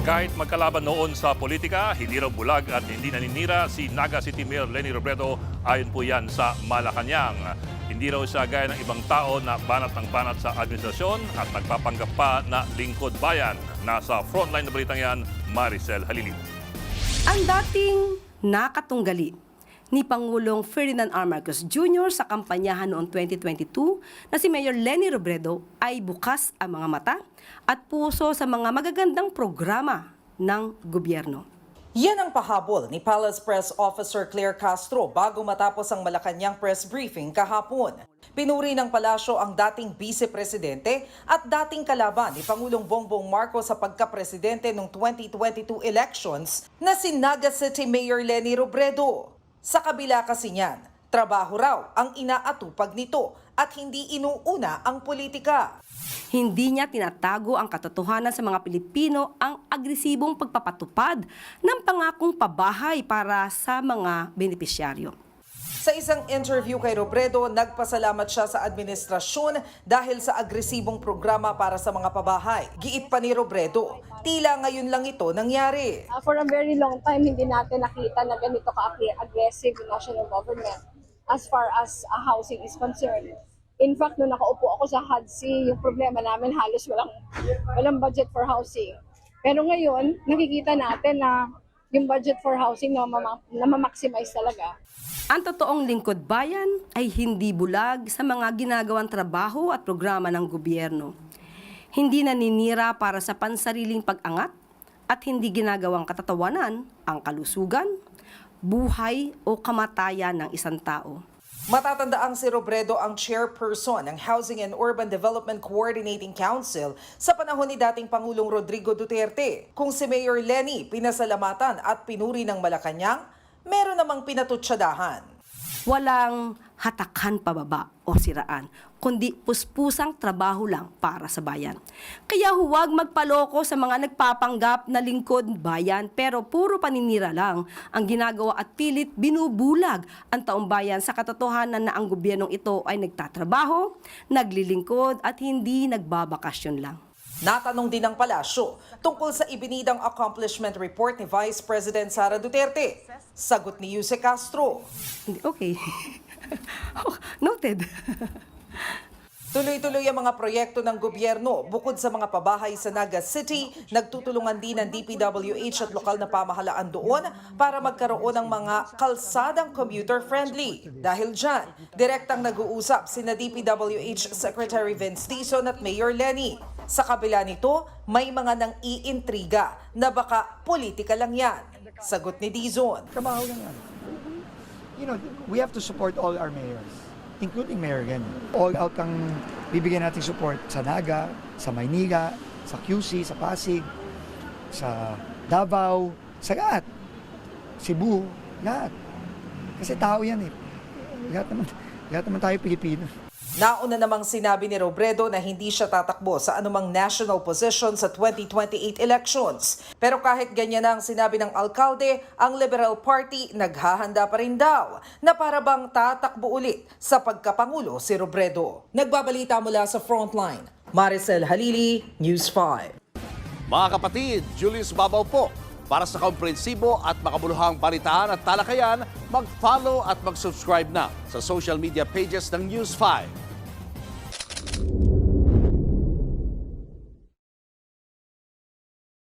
Kahit magkalaban noon sa politika, hindi raw bulag at hindi naninira si Naga City Mayor Leni Robredo ayon po yan sa Malacanang. Hindi raw siya gaya ng ibang tao na banat ng banat sa administrasyon at nagpapanggap pa na lingkod bayan. Nasa frontline na balitang yan, Maricel Halili. Ang dating nakatunggali ni Pangulong Ferdinand R. Marcos Jr. sa kampanyahan noong 2022 na si Mayor Leni Robredo ay bukas ang mga mata at puso sa mga magagandang programa ng gobyerno. Yan ang pahabol ni Palace Press Officer Claire Castro bago matapos ang Malacanang press briefing kahapon. Pinuri ng palasyo ang dating vice-presidente at dating kalaban ni Pangulong Bongbong Marcos sa pagkapresidente noong 2022 elections na si Naga City Mayor Leni Robredo. Sa kabila kasi niyan, trabaho raw ang inaatupag nito at hindi inuuna ang politika. Hindi niya tinatago ang katotohanan sa mga Pilipino ang agresibong pagpapatupad ng pangakong pabahay para sa mga benepisyaryo. Sa isang interview kay Robredo, nagpasalamat siya sa administrasyon dahil sa agresibong programa para sa mga pabahay. Giit pa ni Robredo, tila ngayon lang ito nangyari. For a very long time, hindi natin nakita na ganito ka-aggressive yung national government as far as housing is concerned. In fact, nung nakaupo ako sa HUD-C, yung problema namin halos walang budget for housing. Pero ngayon, nakikita natin na yung budget for housing na ma-maximize talaga. Ang totoong lingkod bayan ay hindi bulag sa mga ginagawang trabaho at programa ng gobyerno. Hindi naninira para sa pansariling pag-angat at hindi ginagawang katatawanan ang kalusugan, buhay o kamatayan ng isang tao. Matatandaang si Robredo ang chairperson ng Housing and Urban Development Coordinating Council sa panahon ni dating Pangulong Rodrigo Duterte. Kung si Mayor Leni pinasalamatan at pinuri ng Malacanang, meron namang pinatutsadahan. Walang hatakan pababa o siraan, kundi puspusang trabaho lang para sa bayan. Kaya huwag magpaloko sa mga nagpapanggap na lingkod bayan pero puro paninira lang ang ginagawa at pilit binubulag ang taong bayan sa katotohanan na ang gobyernong ito ay nagtatrabaho, naglilingkod at hindi nagbabakasyon lang. Natanong din ng palasyo tungkol sa ibinidang accomplishment report ni Vice President Sara Duterte. Sagot ni Yuse Castro. Okay. Noted. Tuloy-tuloy ang mga proyekto ng gobyerno. Bukod sa mga pabahay sa Naga City, nagtutulungan din ng DPWH at lokal na pamahalaan doon para magkaroon ng mga kalsadang commuter-friendly. Dahil dyan, direktang nag-uusap sina DPWH Secretary Vince Dizon at Mayor Leni. Sa kabila nito, may mga nang iintriga na baka politika lang yan. Sagot ni Dizon. Trabaho lang yan. You know, we have to support all our mayors, including Mayor Leni. All out ang bibigyan nating support sa Naga, sa Maynila, sa QC, sa Pasig, sa Davao, sa lahat. Cebu, lahat. Kasi tao yan eh. Lahat naman tayo Pilipino. Nauna namang sinabi ni Robredo na hindi siya tatakbo sa anumang national position sa 2028 elections. Pero kahit ganyan na ang sinabi ng alkalde, ang Liberal Party naghahanda pa rin daw na para bang tatakbo ulit sa pagkapangulo si Robredo. Nagbabalita mula sa Frontline, Maricel Halili, News 5. Mga kapatid, Julius Babaw po. Para sa komprehensibo at makabuluhang balitaan at talakayan, mag-follow at mag-subscribe na sa social media pages ng News 5.